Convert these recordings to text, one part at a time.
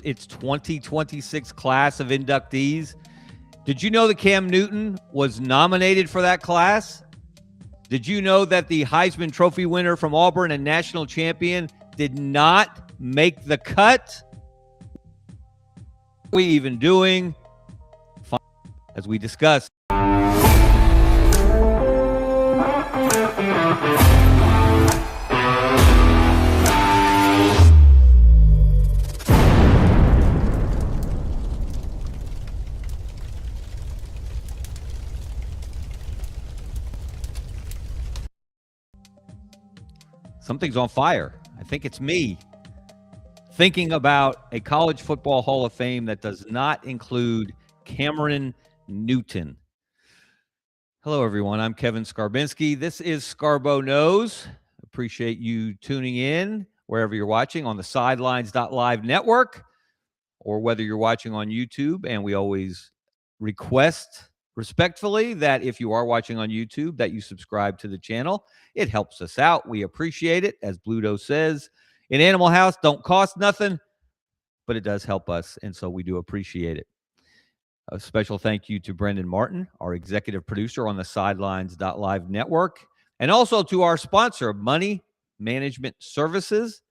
its 2026 class of inductees. Did you know that Cam Newton was nominated for that class? Did you know that the Heisman Trophy winner from Auburn and national champion did not make the cut? What are we even doing? As we discuss. Something's on fire. I think it's me thinking about a college football Hall of Fame that does not include Cameron Newton. Hello, everyone. I'm Kevin Scarbinsky. This is Scarbo Knows. Appreciate you tuning in wherever you're watching on the Sidelines.live network or whether you're watching on YouTube. And we always request respectfully that if you are watching on YouTube, that you subscribe to the channel. It helps us out. We appreciate it. As Bluto says, in Animal House, don't cost nothing, but it does help us, and so we do appreciate it. A special thank you to Brendan Martin, our executive producer on the Sidelines.live network, and also to our sponsor, Money Management Services.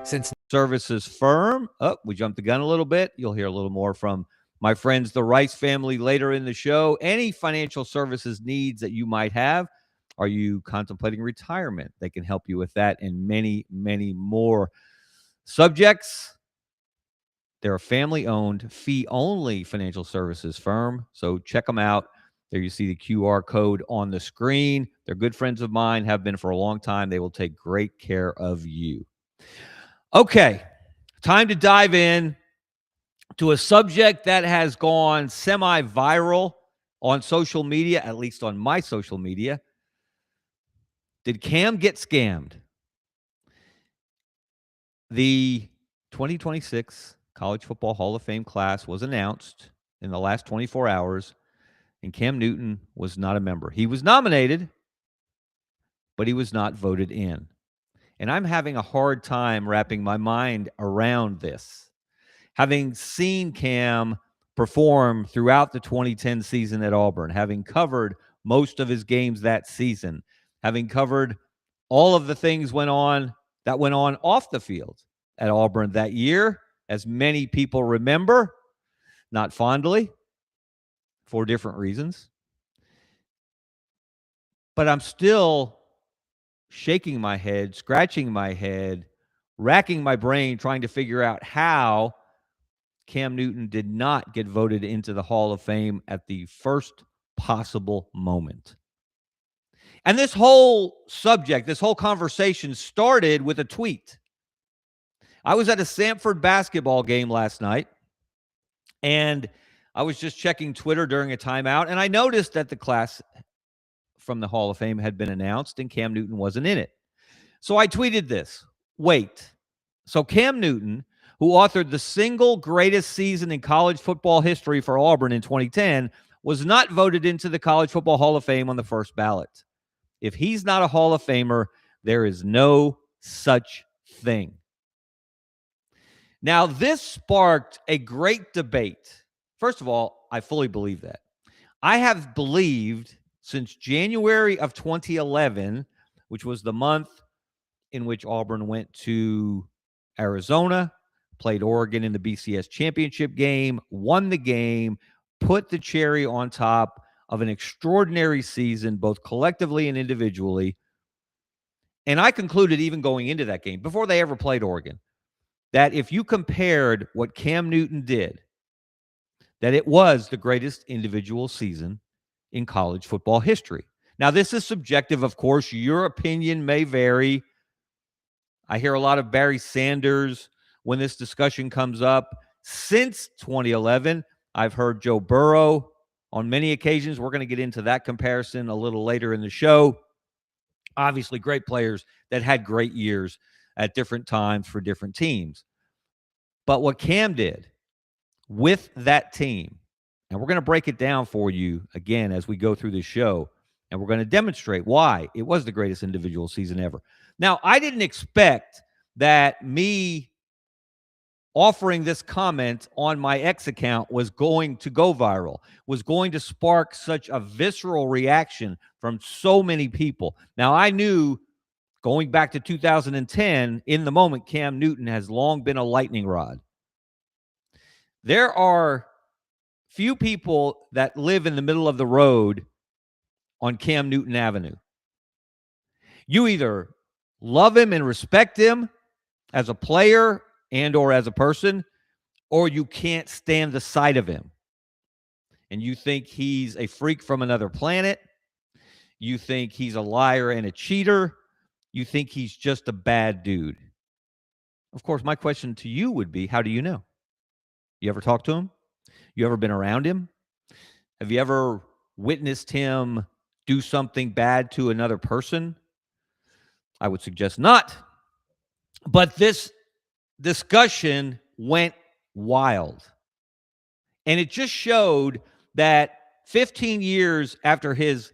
Since services firm. Oh, we jumped the gun a little bit. You'll hear a little more from my friends, the Rice family, later in the show. Any financial services needs that you might have. Are you contemplating retirement? They can help you with that and many, many more subjects. They're a family-owned, fee-only financial services firm, so check them out. There you see the QR code on the screen. They're good friends of mine, have been for a long time. They will take great care of you. Okay, time to dive in to a subject that has gone semi-viral on social media, at least on my social media. Did Cam get scammed? The 2026 College Football Hall of Fame class was announced in the last 24 hours, and Cam Newton was not a member. He was nominated, but he was not voted in. And I'm having a hard time wrapping my mind around this. Having seen Cam perform throughout the 2010 season at Auburn, having covered most of his games that season, having covered all of the things that went on off the field at Auburn that year, as many people remember, not fondly, for different reasons. But I'm still shaking my head, scratching my head, racking my brain, trying to figure out how Cam Newton did not get voted into the Hall of Fame at the first possible moment. And this whole subject, this whole conversation started with a tweet. I was at a Samford basketball game last night, and I was just checking Twitter during a timeout, and I noticed that the class from the Hall of Fame had been announced, and Cam Newton wasn't in it. So I tweeted this. Wait. So Cam Newton, who authored the single greatest season in college football history for Auburn in 2010, was not voted into the College Football Hall of Fame on the first ballot. If he's not a Hall of Famer, there is no such thing. Now, this sparked a great debate. First of all, I fully believe that. I have believed since January of 2011, which was the month in which Auburn went to Arizona, played Oregon in the BCS championship game, won the game, put the cherry on top of an extraordinary season, both collectively and individually. And I concluded, even going into that game, before they ever played Oregon, that if you compared what Cam Newton did, that it was the greatest individual season in college football history. Now, this is subjective, of course. Your opinion may vary. I hear a lot of Barry Sanders when this discussion comes up. Since 2011, I've heard Joe Burrow on many occasions. We're going to get into that comparison a little later in the show. Obviously, great players that had great years at different times for different teams. But what Cam did with that team, and we're going to break it down for you again as we go through this show, and we're going to demonstrate why it was the greatest individual season ever. Now, I didn't expect that me offering this comment on my X account was going to go viral, was going to spark such a visceral reaction from so many people. Now, I knew going back to 2010, in the moment, Cam Newton has long been a lightning rod. There are few people that live in the middle of the road on Cam Newton Avenue. You either love him and respect him as a player and or as a person, or you can't stand the sight of him. And you think he's a freak from another planet. You think he's a liar and a cheater. You think he's just a bad dude. Of course, my question to you would be, how do you know? You ever talked to him? You ever been around him? Have you ever witnessed him do something bad to another person? I would suggest not. But this discussion went wild. And it just showed that 15 years after his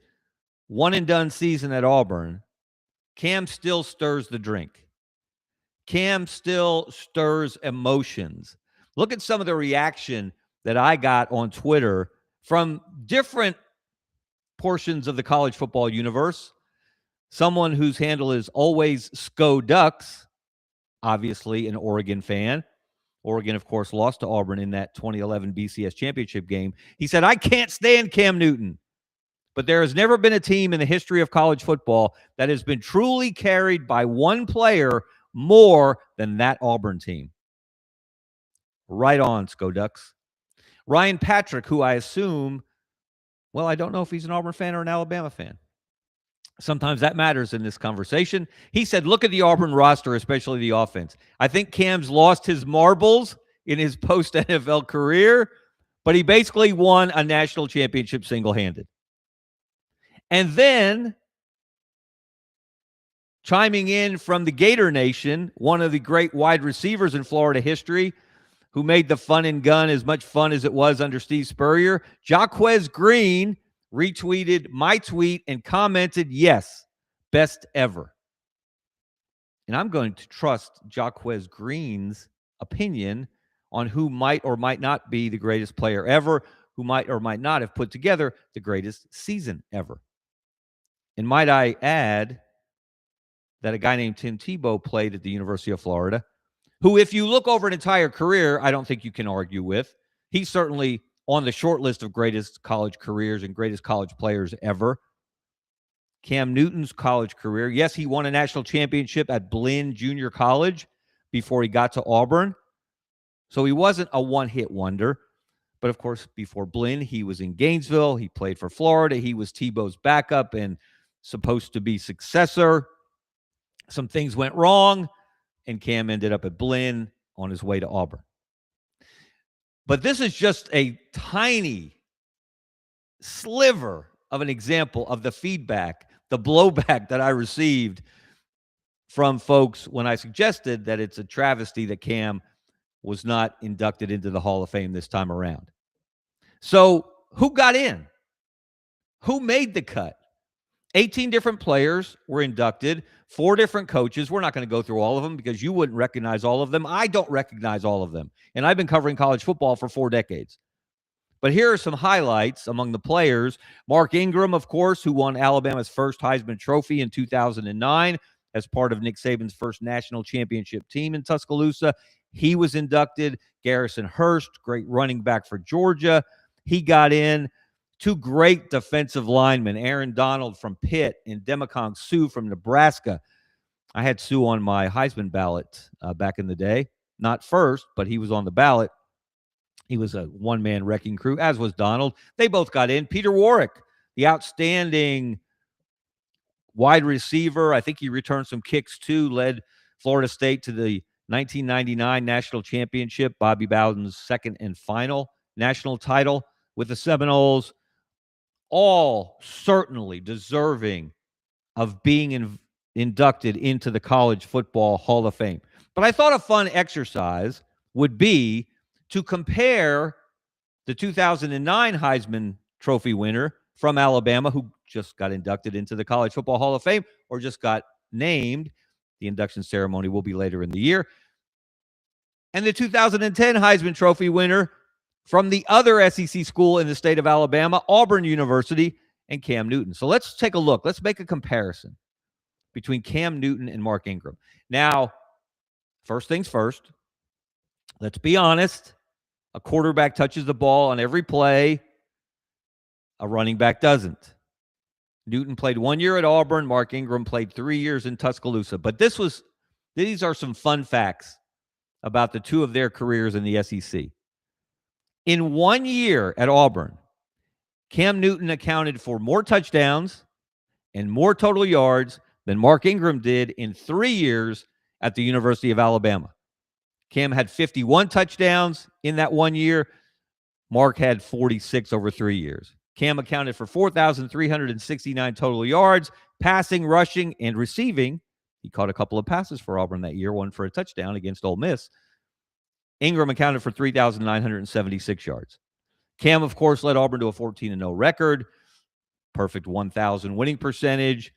one-and-done season at Auburn, Cam still stirs the drink. Cam still stirs emotions. Look at some of the reaction that I got on Twitter from different portions of the college football universe. Someone whose handle is always Sco Ducks, obviously an Oregon fan. Oregon, of course, lost to Auburn in that 2011 BCS championship game. He said, I can't stand Cam Newton, but there has never been a team in the history of college football that has been truly carried by one player more than that Auburn team. Right on, Sco Ducks. Ryan Patrick, who I assume, well, I don't know if he's an Auburn fan or an Alabama fan. Sometimes that matters in this conversation. He said, look at the Auburn roster, especially the offense. I think Cam's lost his marbles in his post-NFL career, but he basically won a national championship single-handed. And then, chiming in from the Gator Nation, one of the great wide receivers in Florida history, who made the fun and gun as much fun as it was under Steve Spurrier, Jaquez Green retweeted my tweet and commented, yes, best ever. And I'm going to trust Jaquez Green's opinion on who might or might not be the greatest player ever, who might or might not have put together the greatest season ever. And might I add that a guy named Tim Tebow played at the University of Florida, who, if you look over an entire career, I don't think you can argue with. He's certainly on the short list of greatest college careers and greatest college players ever. Cam Newton's college career, yes, he won a national championship at Blinn Junior College before he got to Auburn. So he wasn't a one-hit wonder. But, of course, before Blinn, he was in Gainesville. He played for Florida. He was Tebow's backup and supposed to be successor. Some things went wrong, and Cam ended up at Blinn on his way to Auburn. But this is just a tiny sliver of an example of the feedback, the blowback that I received from folks when I suggested that it's a travesty that Cam was not inducted into the Hall of Fame this time around. So who got in? Who made the cut? 18 different players were inducted, 4 different coaches. We're not going to go through all of them because you wouldn't recognize all of them. I don't recognize all of them. And I've been covering college football for 4 decades. But here are some highlights among the players. Mark Ingram, of course, who won Alabama's first Heisman Trophy in 2009 as part of Nick Saban's first national championship team in Tuscaloosa. He was inducted. Garrison Hurst, great running back for Georgia. He got in. 2 great defensive linemen, Aaron Donald from Pitt and Demikong Suh from Nebraska. I had Suh on my Heisman ballot back in the day. Not first, but he was on the ballot. He was a one-man wrecking crew, as was Donald. They both got in. Peter Warrick, the outstanding wide receiver. I think he returned some kicks, too, led Florida State to the 1999 national championship, Bobby Bowden's second and final national title with the Seminoles. All certainly deserving of being inducted into the College Football Hall of Fame. But I thought a fun exercise would be to compare the 2009 Heisman Trophy winner from Alabama, who just got inducted into the College Football Hall of Fame or just got named. The induction ceremony will be later in the year. and the 2010 Heisman Trophy winner from the other SEC school in the state of Alabama, Auburn University, and Cam Newton. So let's take a look. Let's make a comparison between Cam Newton and Mark Ingram. Now, first things first, let's be honest. A quarterback touches the ball on every play. A running back doesn't. Newton played 1 year at Auburn. Mark Ingram played 3 years in Tuscaloosa. But these are some fun facts about the two of their careers in the SEC. In 1 year at Auburn, Cam Newton accounted for more touchdowns and more total yards than Mark Ingram did in 3 years at the University of Alabama. Cam had 51 touchdowns in that 1 year. Mark had 46 over 3 years. Cam accounted for 4,369 total yards, passing, rushing, and receiving. He caught a couple of passes for Auburn that year, one for a touchdown against Ole Miss. Ingram accounted for 3,976 yards. Cam, of course, led Auburn to a 14-0 record, perfect 1,000 winning percentage.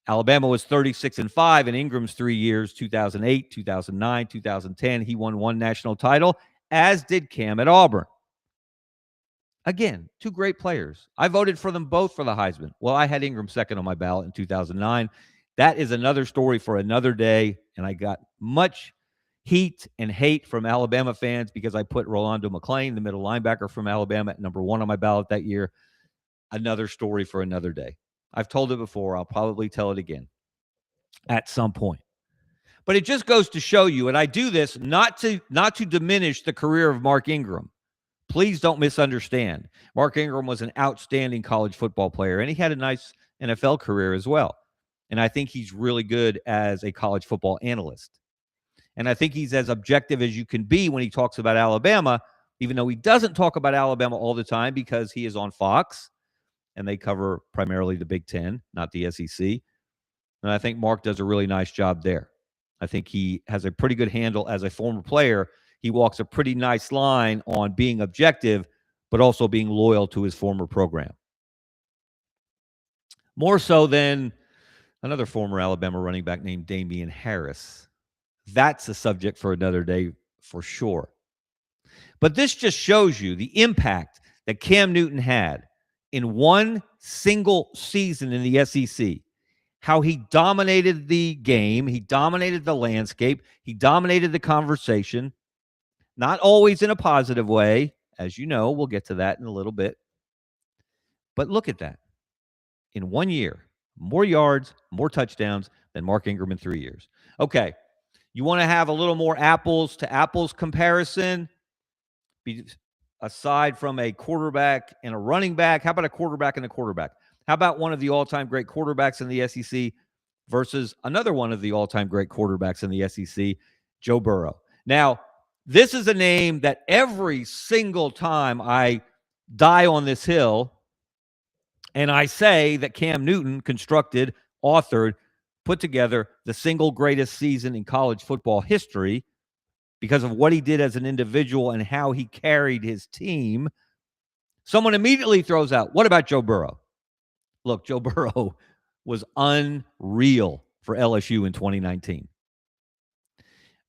Alabama was 36-5 in Ingram's 3 years, 2008, 2009, 2010. He won one national title, as did Cam at Auburn. Again, two great players. I voted for them both for the Heisman. Well, I had Ingram second on my ballot in 2009. That is another story for another day, and I got much heat and hate from Alabama fans because I put Rolando McClain, the middle linebacker from Alabama, at number 1 on my ballot that year. Another story for another day. I've told it before. I'll probably tell it again at some point. But it just goes to show you, and I do this not to diminish the career of Mark Ingram. Please don't misunderstand. Mark Ingram was an outstanding college football player, and he had a nice NFL career as well. And I think he's really good as a college football analyst. And I think he's as objective as you can be when he talks about Alabama, even though he doesn't talk about Alabama all the time because he is on Fox, and they cover primarily the Big Ten, not the SEC. And I think Mark does a really nice job there. I think he has a pretty good handle as a former player. He walks a pretty nice line on being objective, but also being loyal to his former program. More so than another former Alabama running back named Damian Harris. That's a subject for another day for sure. But this just shows you the impact that Cam Newton had in one single season in the SEC. How he dominated the game, he dominated the landscape, he dominated the conversation. Not always in a positive way. As you know, we'll get to that in a little bit. But look at that. In 1 year, more yards, more touchdowns than Mark Ingram in 3 years. Okay, you want to have a little more apples to apples comparison? Aside from a quarterback and a running back, how about a quarterback and a quarterback? How about one of the all-time great quarterbacks in the SEC versus another one of the all-time great quarterbacks in the SEC, Joe Burrow? Now, this is a name that every single time I die on this hill and I say that Cam Newton constructed, authored, put together the single greatest season in college football history because of what he did as an individual and how he carried his team, someone immediately throws out, what about Joe Burrow? Look, Joe Burrow was unreal for LSU in 2019.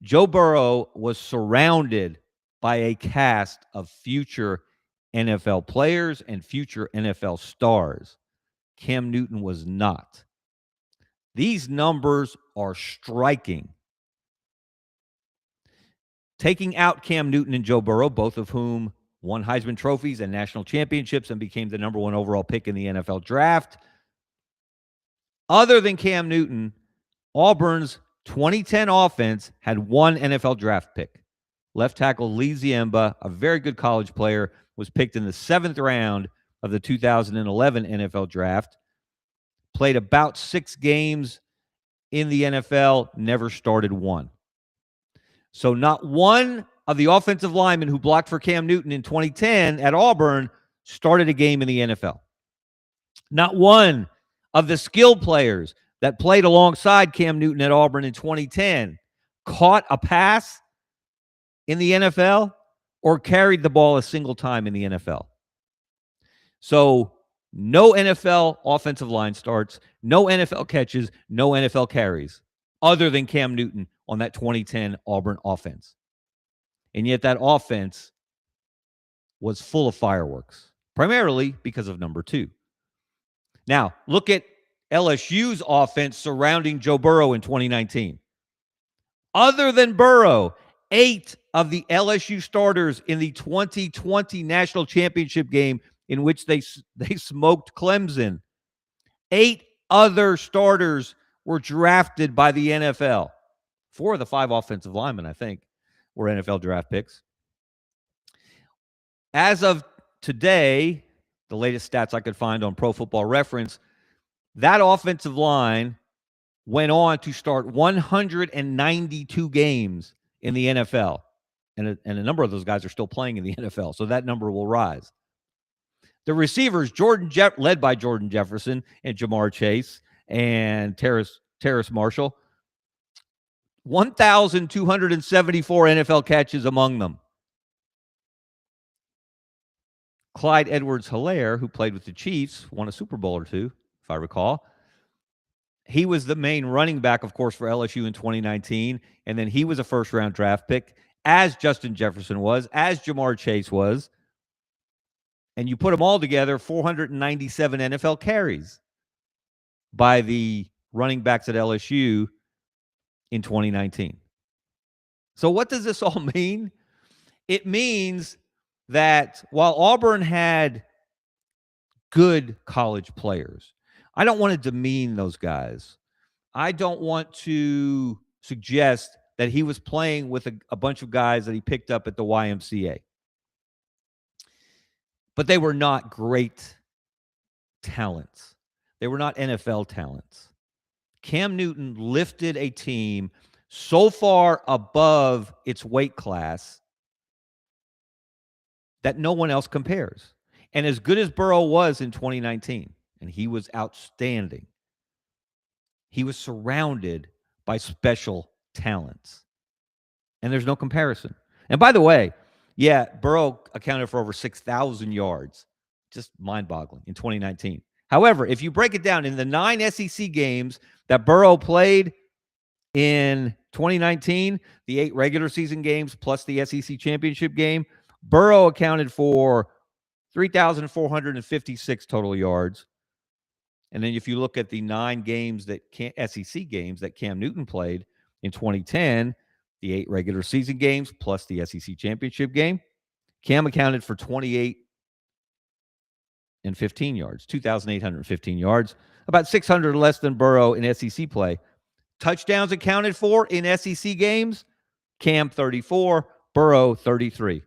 Joe Burrow was surrounded by a cast of future NFL players and future NFL stars. Cam Newton was not. These numbers are striking. Taking out Cam Newton and Joe Burrow, both of whom won Heisman trophies and national championships and became the number 1 overall pick in the NFL draft. Other than Cam Newton, Auburn's 2010 offense had one NFL draft pick. Left tackle Lee Ziemba, a very good college player, was picked in the 7th round of the 2011 NFL draft. Played about 6 games in the NFL, never started one. So not one of the offensive linemen who blocked for Cam Newton in 2010 at Auburn started a game in the NFL. Not one of the skilled players that played alongside Cam Newton at Auburn in 2010 caught a pass in the NFL or carried the ball a single time in the NFL. So no NFL offensive line starts, no NFL catches, no NFL carries, other than Cam Newton on that 2010 Auburn offense. And yet that offense was full of fireworks, primarily because of number 2. Now, look at LSU's offense surrounding Joe Burrow in 2019. Other than Burrow, 8 of the LSU starters in the 2020 national championship game in which they smoked Clemson, 8 other starters were drafted by the NFL. 4 of the 5 offensive linemen, I think, were NFL draft picks. As of today, the latest stats I could find on Pro Football Reference, that offensive line went on to start 192 games in the NFL. And a number of those guys are still playing in the NFL, so that number will rise. The receivers, led by Jordan Jefferson and Jamar Chase and Terrace Marshall, 1,274 NFL catches among them. Clyde Edwards-Helaire, who played with the Chiefs, won a Super Bowl or 2, if I recall. He was the main running back, of course, for LSU in 2019, and then he was a first-round draft pick, as Justin Jefferson was, as Jamar Chase was. And you put them all together, 497 NFL carries by the running backs at LSU in 2019. So what does this all mean? It means that while Auburn had good college players, I don't want to demean those guys. I don't want to suggest that he was playing with a bunch of guys that he picked up at the YMCA. But they were not great talents. They were not NFL talents. Cam Newton lifted a team so far above its weight class that no one else compares. And as good as Burrow was in 2019, and he was outstanding, he was surrounded by special talents. And there's no comparison. And by the way, yeah, Burrow accounted for over 6,000 yards. Just mind-boggling in 2019. However, if you break it down, in the 9 SEC games that Burrow played in 2019, the 8 regular season games plus the SEC championship game, Burrow accounted for 3,456 total yards. And then if you look at the 9 games SEC games that Cam Newton played in 2010, the 8 regular season games plus the SEC championship game, Cam accounted for 2,815 yards, 2,815 yards, about 600 less than Burrow in SEC play. Touchdowns accounted for in SEC games, Cam 34, Burrow 33.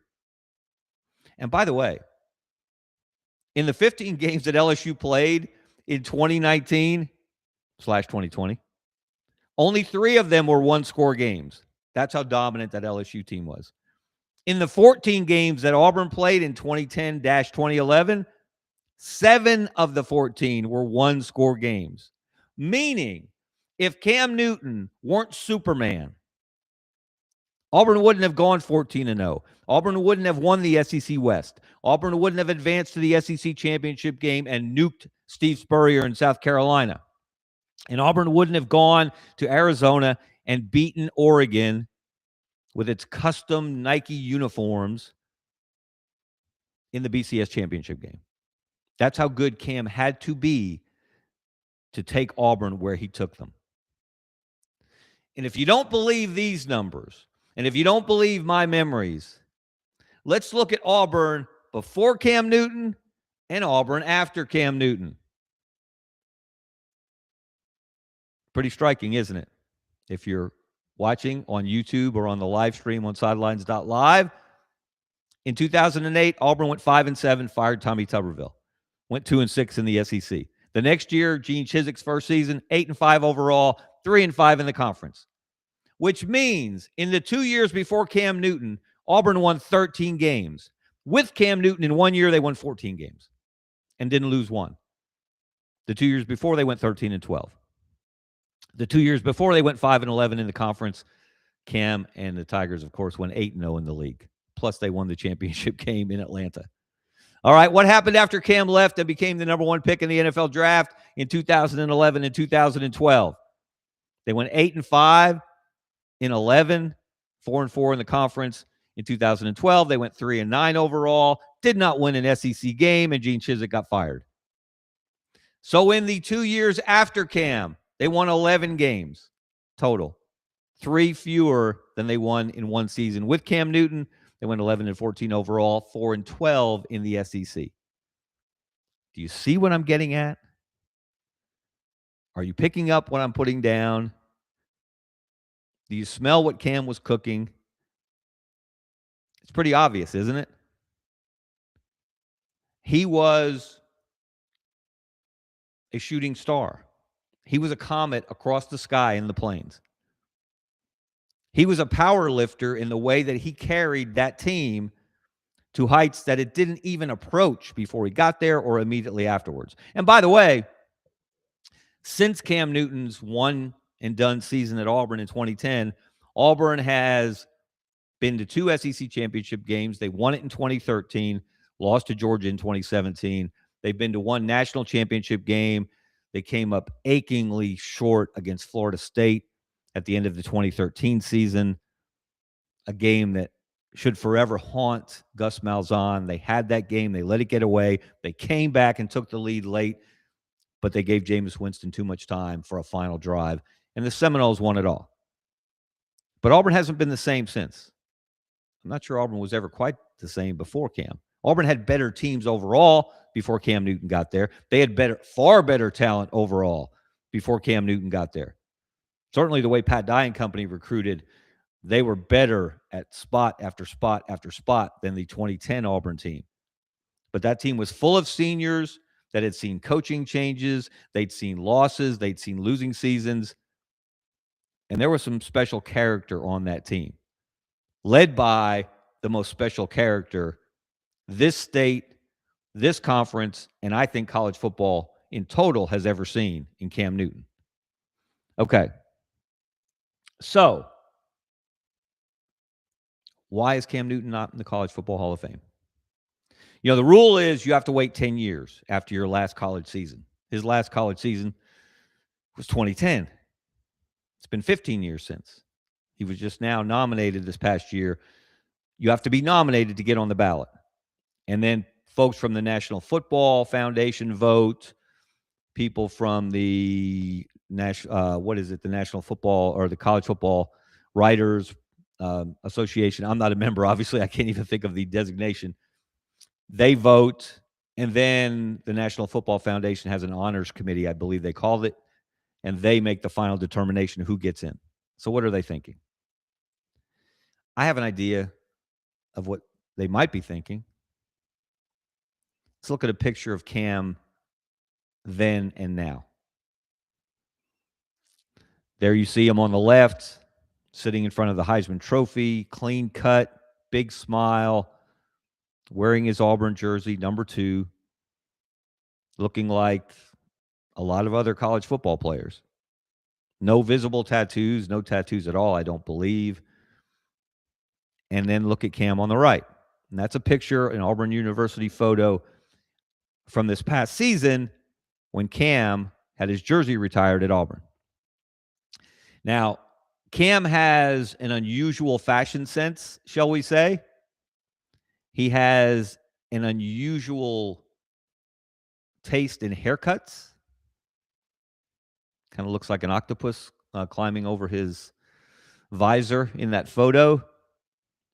And by the way, in the 15 games that LSU played in 2019/2020, only 3 of them were one-score games. That's how dominant that LSU team was. In the 14 games that Auburn played in 2010/2011, 7 of the 14 were one-score games. Meaning, if Cam Newton weren't Superman, Auburn wouldn't have gone 14-0. Auburn wouldn't have won the SEC West. Auburn wouldn't have advanced to the SEC championship game and nuked Steve Spurrier in South Carolina. And Auburn wouldn't have gone to Arizona and beaten Oregon with its custom Nike uniforms in the BCS championship game. That's how good Cam had to be to take Auburn where he took them. And if you don't believe these numbers, and if you don't believe my memories, let's look at Auburn before Cam Newton and Auburn after Cam Newton. Pretty striking, isn't it? If you're watching on YouTube or on the live stream on sidelines.live, in 2008, Auburn went 5-7, fired Tommy Tuberville. Went 2-6 in the SEC. The next year, Gene Chizik's first season, 8-5 overall, 3-5 in the conference. Which means in the 2 years before Cam Newton, Auburn won 13 games. With Cam Newton in 1 year, they won 14 games and didn't lose one. The 2 years before, they went 13-12. The 2 years before, they went 5-11 in the conference. Cam and the Tigers, of course, went 8-0 in the league. Plus, they won the championship game in Atlanta. All right, what happened after Cam left and became the number 1 pick in the NFL draft in 2011 and 2012? They went 8-5 in 11, 4-4 in the conference. In 2012, they went 3-9 overall, did not win an SEC game, and Gene Chizik got fired. So in the 2 years after Cam, they won 11 games total, 3 fewer than they won in one season. With Cam Newton, they went 11-14 overall, 4-12 in the SEC. Do you see what I'm getting at? Are you picking up what I'm putting down? Do you smell what Cam was cooking? It's pretty obvious, isn't it? He was a shooting star. He was a comet across the sky in the plains. He was a power lifter in the way that he carried that team to heights that it didn't even approach before he got there or immediately afterwards. And by the way, since Cam Newton's one and done season at Auburn in 2010, Auburn has been to 2 SEC championship games. They won it in 2013, lost to Georgia in 2017. They've been to 1 national championship game. They came up achingly short against Florida State at the end of the 2013 season, a game that should forever haunt Gus Malzahn. They had that game. They let it get away. They came back and took the lead late, but they gave Jameis Winston too much time for a final drive, and the Seminoles won it all. But Auburn hasn't been the same since. I'm not sure Auburn was ever quite the same before Cam. Auburn had better teams overall before Cam Newton got there. They had far better talent overall before Cam Newton got there. Certainly the way Pat Dye and company recruited, they were better at spot after spot after spot than the 2010 Auburn team. But that team was full of seniors that had seen coaching changes. They'd seen losses. They'd seen losing seasons. And there was some special character on that team, led by the most special character this state, this conference, and I think college football in total has ever seen in Cam Newton. Okay. So, why is Cam Newton not in the College Football Hall of Fame? You know, the rule is you have to wait 10 years after your last college season. His last college season was 2010. It's been 15 years since. He was just now nominated this past year. You have to be nominated to get on the ballot. And then folks from the National Football Foundation vote. People from the the National Football or the College Football Writers Association. I'm not a member, obviously. I can't even think of the designation. They vote, and then the National Football Foundation has an honors committee, I believe they called it, and they make the final determination of who gets in. So what are they thinking? I have an idea of what they might be thinking. Let's look at a picture of Cam then and now. There you see him on the left, sitting in front of the Heisman Trophy, clean cut, big smile, wearing his Auburn jersey, number 2, looking like a lot of other college football players. No visible tattoos, no tattoos at all, I don't believe. And then look at Cam on the right. And that's a picture, an Auburn University photo from this past season when Cam had his jersey retired at Auburn. Now, Cam has an unusual fashion sense, shall we say. He has an unusual taste in haircuts. Kind of looks like an octopus climbing over his visor in that photo.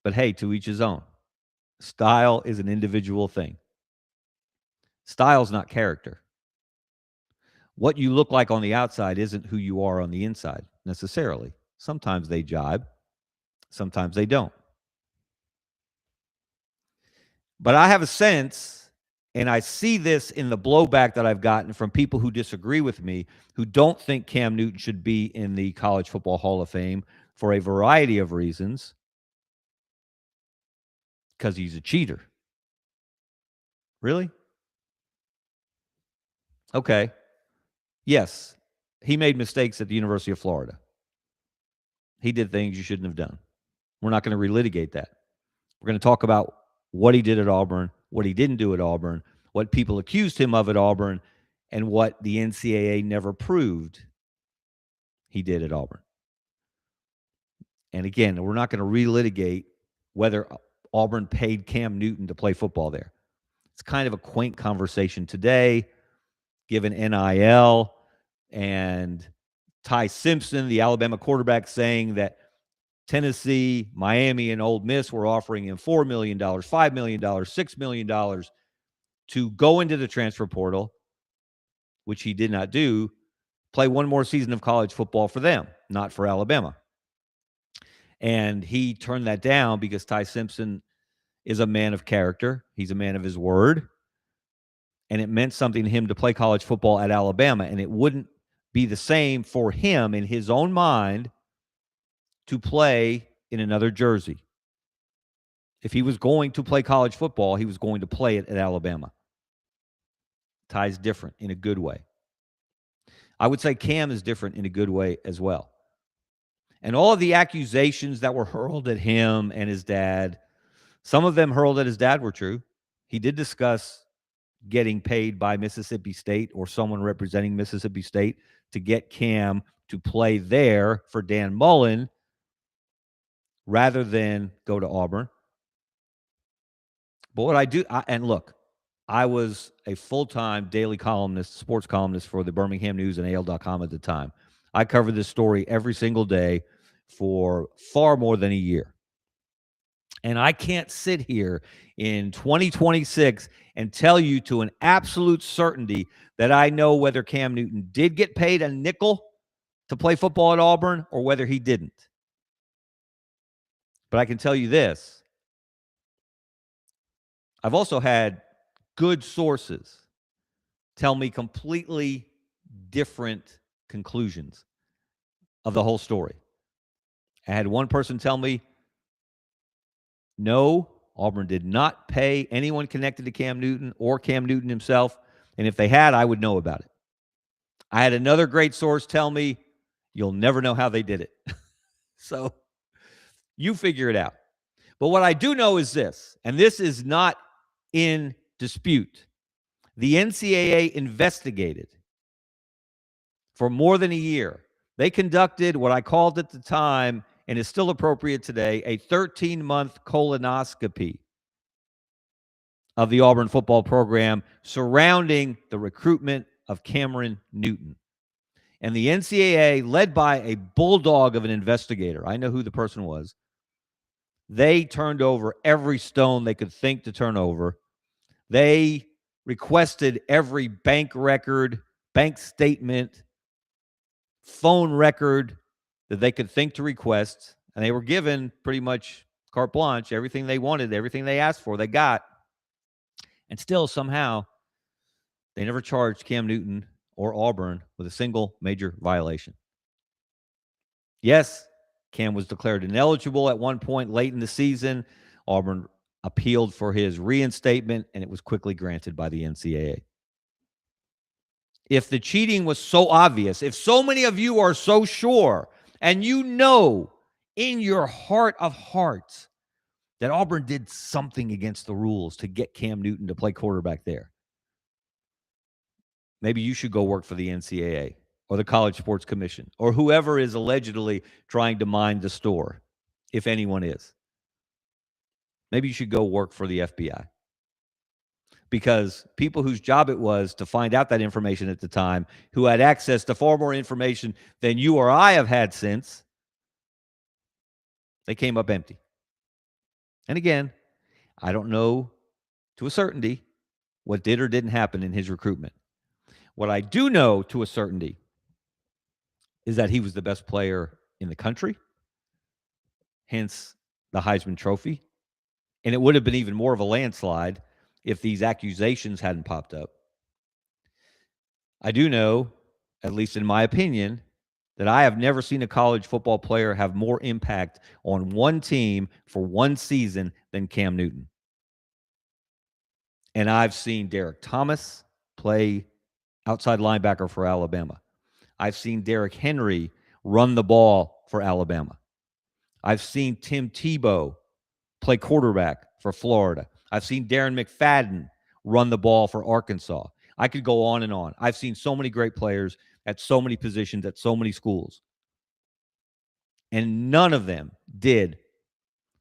But hey, to each his own. Style is an individual thing. Style's not character. What you look like on the outside isn't who you are on the inside necessarily. Sometimes they jibe. Sometimes they don't. But I have a sense, and I see this in the blowback that I've gotten from people who disagree with me, who don't think Cam Newton should be in the College Football Hall of Fame for a variety of reasons, because he's a cheater. Really? Okay. Yes, he made mistakes at the University of Florida. He did things you shouldn't have done. We're not going to relitigate that. We're going to talk about what he did at Auburn, what he didn't do at Auburn, what people accused him of at Auburn, and what the NCAA never proved he did at Auburn. And again, we're not going to relitigate whether Auburn paid Cam Newton to play football there. It's kind of a quaint conversation today, given NIL and Ty Simpson, the Alabama quarterback, saying that Tennessee, Miami, and Ole Miss were offering him $4 million, $5 million, $6 million to go into the transfer portal, which he did not do, play one more season of college football for them, not for Alabama. And he turned that down because Ty Simpson is a man of character. He's a man of his word. And it meant something to him to play college football at Alabama. And it wouldn't be the same for him in his own mind to play in another jersey. If he was going to play college football, he was going to play it at Alabama. Ty's different in a good way. I would say Cam is different in a good way as well. And all of the accusations that were hurled at him and his dad, some of them hurled at his dad were true. He did discuss getting paid by Mississippi State or someone representing Mississippi State to get Cam to play there for Dan Mullen rather than go to Auburn. But what I do, and look, I was a full-time daily columnist, sports columnist for the Birmingham News and AL.com at the time. I covered this story every single day for far more than a year. And I can't sit here in 2026 and tell you to an absolute certainty that I know whether Cam Newton did get paid a nickel to play football at Auburn or whether he didn't. But I can tell you this. I've also had good sources tell me completely different conclusions of the whole story. I had one person tell me, no, Auburn did not pay anyone connected to Cam Newton or Cam Newton himself, and if they had, I would know about it. I had another great source tell me, you'll never know how they did it. So you figure it out. But what I do know is this, and this is not in dispute. The NCAA investigated for more than a year. They conducted what I called at the time, and is still appropriate today, a 13-month colonoscopy of the Auburn football program surrounding the recruitment of Cameron Newton. And the NCAA, led by a bulldog of an investigator, I know who the person was, they turned over every stone they could think to turn over. They requested every bank record, bank statement, phone record that they could think to request, and they were given pretty much carte blanche. Everything they wanted, everything they asked for, they got. And still, somehow, they never charged Cam Newton or Auburn with a single major violation. Yes, Cam was declared ineligible at one point late in the season. Auburn appealed for his reinstatement, and it was quickly granted by the NCAA. If the cheating was so obvious, if so many of you are so sure, and you know in your heart of hearts that Auburn did something against the rules to get Cam Newton to play quarterback there, maybe you should go work for the NCAA or the College Sports Commission or whoever is allegedly trying to mine the store, if anyone is. Maybe you should go work for the FBI. Because people whose job it was to find out that information at the time, who had access to far more information than you or I have had since, they came up empty. And again, I don't know to a certainty what did or didn't happen in his recruitment. What I do know to a certainty is that he was the best player in the country, hence the Heisman Trophy. And it would have been even more of a landslide if these accusations hadn't popped up. I do know, at least in my opinion, that I have never seen a college football player have more impact on one team for one season than Cam Newton. And I've seen Derek Thomas play outside linebacker for Alabama. I've seen Derrick Henry run the ball for Alabama. I've seen Tim Tebow play quarterback for Florida. I've seen Darren McFadden run the ball for Arkansas. I could go on and on. I've seen so many great players at so many positions at so many schools. And none of them did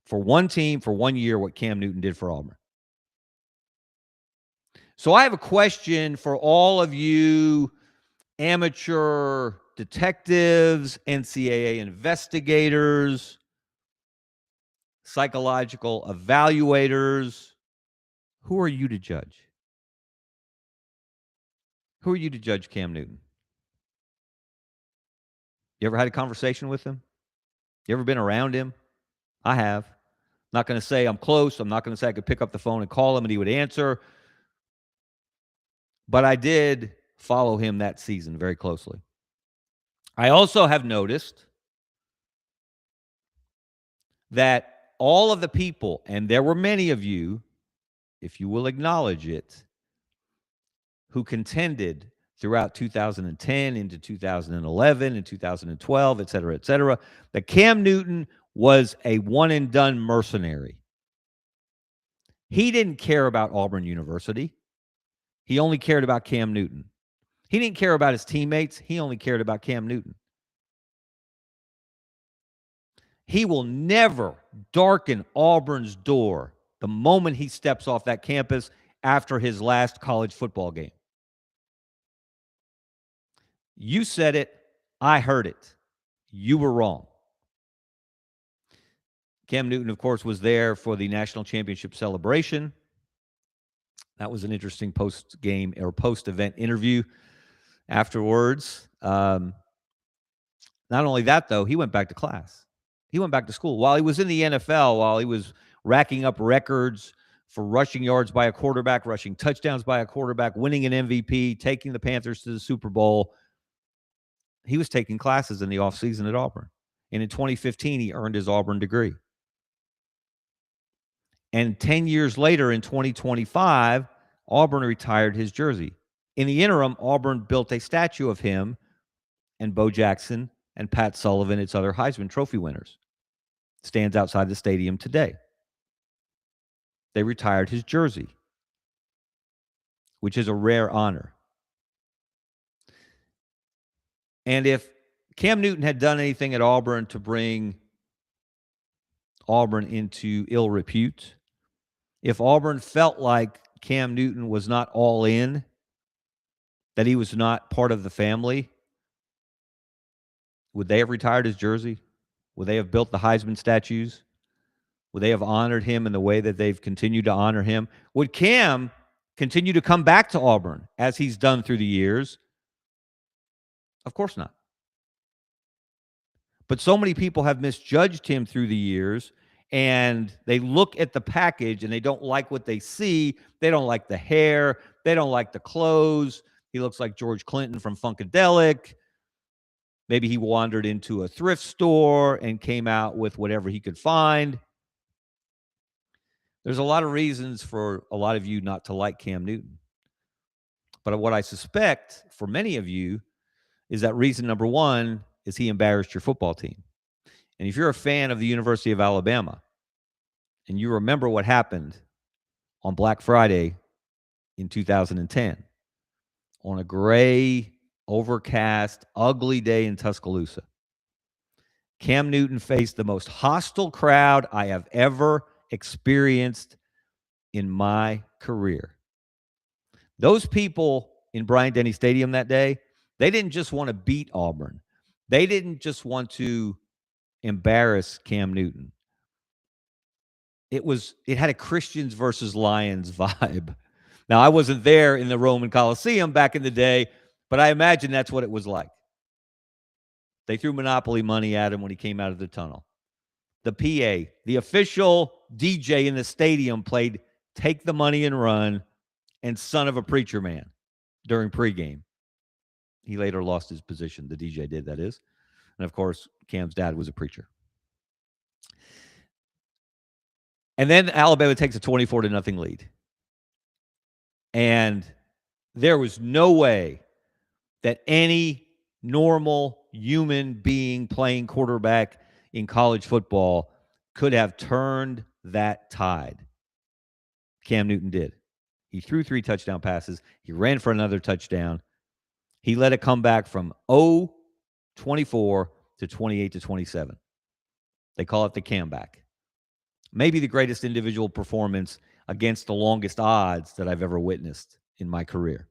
for one team for 1 year what Cam Newton did for Auburn. So I have a question for all of you amateur detectives, NCAA investigators, psychological evaluators. Who are you to judge? Who are you to judge Cam Newton? You ever had a conversation with him? You ever been around him? I have. Not going to say I'm close. I'm not going to say I could pick up the phone and call him and he would answer. But I did follow him that season very closely. I also have noticed that all of the people, and there were many of you, if you will acknowledge it, who contended throughout 2010 into 2011 and 2012, et cetera, that Cam Newton was a one-and-done mercenary. He didn't care about Auburn University. He only cared about Cam Newton. He didn't care about his teammates. He only cared about Cam Newton. He will never darken Auburn's door the moment he steps off that campus after his last college football game. You said it. I heard it. You were wrong. Cam Newton, of course, was there for the national championship celebration. That was an interesting post-game or post-event interview afterwards. Not only that, though, he went back to class. He went back to school. While he was in the NFL, while he was racking up records for rushing yards by a quarterback, rushing touchdowns by a quarterback, winning an MVP, taking the Panthers to the Super Bowl, he was taking classes in the offseason at Auburn. And in 2015, he earned his Auburn degree. And 10 years later, in 2025, Auburn retired his jersey. In the interim, Auburn built a statue of him and Bo Jackson and Pat Sullivan, its other Heisman Trophy winners. Stands outside the stadium today. They retired his jersey, which is a rare honor. And if Cam Newton had done anything at Auburn to bring Auburn into ill repute, if Auburn felt like Cam Newton was not all in, that he was not part of the family, would they have retired his jersey? Would they have built the Heisman statues? Would they have honored him in the way that they've continued to honor him? Would Cam continue to come back to Auburn as he's done through the years? Of course not. But so many people have misjudged him through the years, and they look at the package and they don't like what they see. They don't like the hair. They don't like the clothes. He looks like George Clinton from Funkadelic. Maybe he wandered into a thrift store and came out with whatever he could find. There's a lot of reasons for a lot of you not to like Cam Newton. But what I suspect for many of you is that reason number one is he embarrassed your football team. And if you're a fan of the University of Alabama and you remember what happened on Black Friday in 2010 on a gray, overcast, ugly day in Tuscaloosa, Cam Newton faced the most hostile crowd I have ever experienced in my career. Those people in Bryant-Denny Stadium that day, they didn't just want to beat Auburn. They didn't just want to embarrass Cam Newton. It had a Christians versus Lions vibe. Now, I wasn't there in the Roman Coliseum back in the day, but I imagine that's what it was like. They threw Monopoly money at him when he came out of the tunnel. The PA, the official DJ in the stadium, played Take the Money and Run and Son of a Preacher Man during pregame. He later lost his position. The DJ did, that is. And, of course, Cam's dad was a preacher. And then Alabama takes a 24-0 lead. And there was no way that any normal human being playing quarterback in college football could have turned that tide. Cam Newton did. He threw 3 touchdown passes. He ran for another touchdown. He led it come back from 0-24 to 28-27. They call it the Cam back. maybe the greatest individual performance against the longest odds that I've ever witnessed in my career.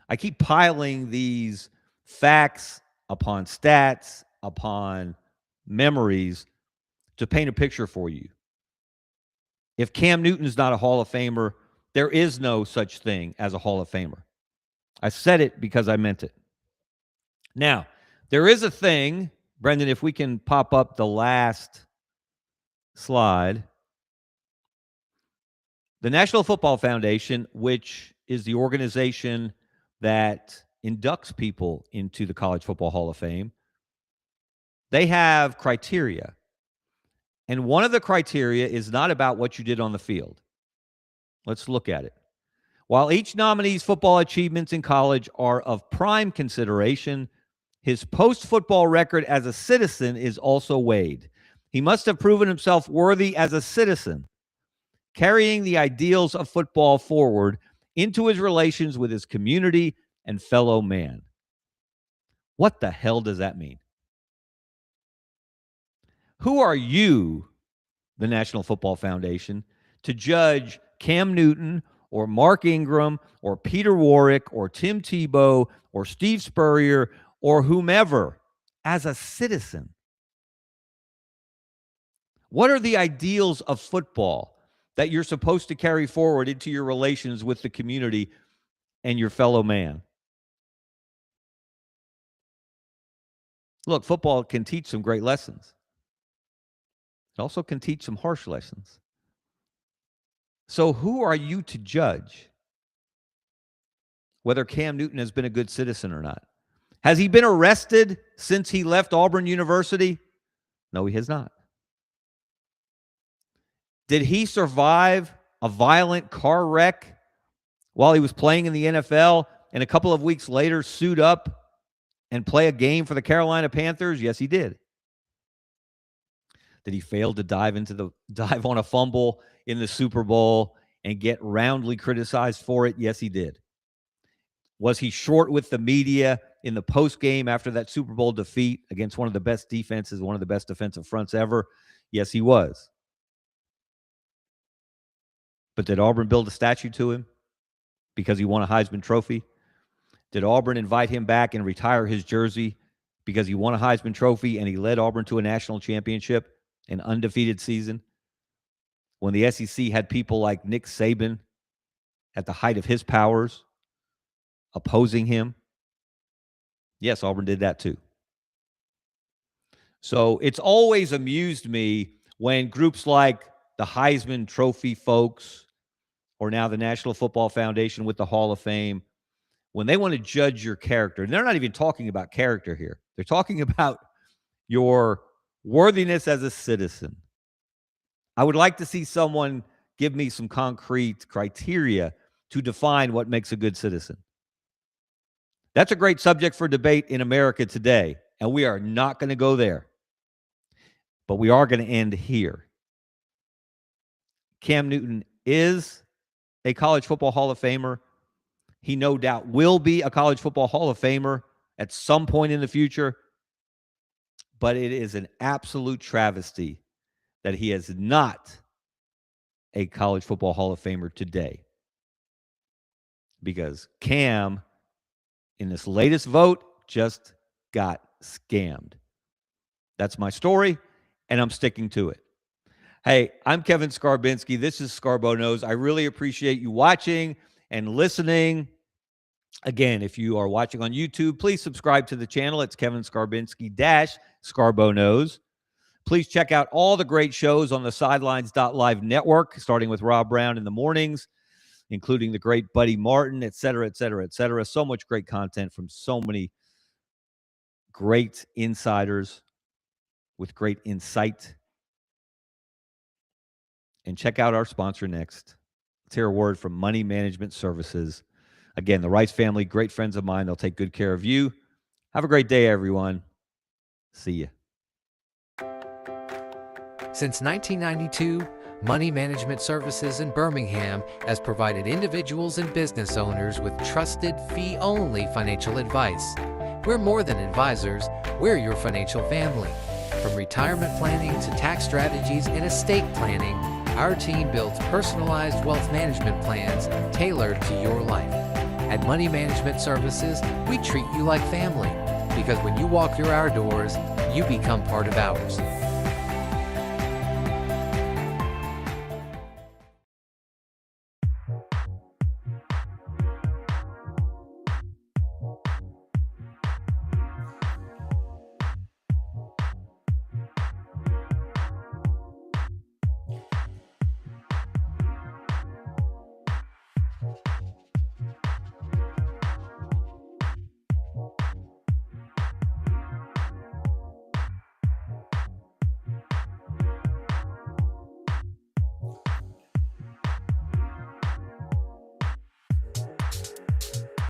I keep piling these facts upon stats, upon memories to paint a picture for you. If Cam Newton's not a Hall of Famer, there is no such thing as a Hall of Famer. I said it because I meant it. Now, there is a thing, Brendan, if we can pop up the last slide. The National Football Foundation, which is the organization that inducts people into the College Football Hall of Fame, they have criteria. And one of the criteria is not about what you did on the field. Let's look at it. While each nominee's football achievements in college are of prime consideration, his post-football record as a citizen is also weighed. He must have proven himself worthy as a citizen, carrying the ideals of football forward into his relations with his community and fellow man. What the hell does that mean? Who are you, the National Football Foundation, to judge Cam Newton or Mark Ingram or Peter Warrick or Tim Tebow or Steve Spurrier or whomever as a citizen? What are the ideals of football that you're supposed to carry forward into your relations with the community and your fellow man? Look, football can teach some great lessons. It also can teach some harsh lessons. So who are you to judge whether Cam Newton has been a good citizen or not? Has he been arrested since he left Auburn University? No, he has not. Did he survive a violent car wreck while he was playing in the NFL and a couple of weeks later suit up and play a game for the Carolina Panthers? Yes, he did. Did he fail to dive on a fumble in the Super Bowl and get roundly criticized for it? Yes, he did. Was he short with the media in the postgame after that Super Bowl defeat against one of the best defenses, one of the best defensive fronts ever? Yes, he was. But did Auburn build a statue to him because he won a Heisman Trophy? Did Auburn invite him back and retire his jersey because he won a Heisman Trophy and he led Auburn to a national championship, an undefeated season, when the SEC had people like Nick Saban at the height of his powers opposing him? Yes, Auburn did that too. So it's always amused me when groups like the Heisman Trophy folks, or now the National Football Foundation with the Hall of Fame, when they want to judge your character, and they're not even talking about character here. They're talking about your worthiness as a citizen. I would like to see someone give me some concrete criteria to define what makes a good citizen. That's a great subject for debate in America today, and we are not going to go there. But we are going to end here. Cam Newton is a College Football Hall of Famer. He no doubt will be a College Football Hall of Famer at some point in the future. But it is an absolute travesty that he is not a College Football Hall of Famer today. Because Cam, in this latest vote, just got scammed. That's my story, and I'm sticking to it. Hey, I'm Kevin Scarbinsky. This is Scarbo Knows. I really appreciate you watching and listening. Again, if you are watching on YouTube, please subscribe to the channel. It's Kevin Scarbinsky Scarbo Knows. Please check out all the great shows on the Sidelines.live network, starting with Rob Brown in the mornings, including the great Buddy Martin, et cetera, et cetera, et cetera. So much great content from so many great insiders with great insight. And check out our sponsor next. Let's hear a word from Money Management Services. Again, the Rice family, great friends of mine. They'll take good care of you. Have a great day, everyone. See you. Since 1992, Money Management Services in Birmingham has provided individuals and business owners with trusted, fee-only financial advice. We're more than advisors, we're your financial family. From retirement planning to tax strategies and estate planning, our team builds personalized wealth management plans tailored to your life. At Money Management Services, we treat you like family because when you walk through our doors, you become part of ours.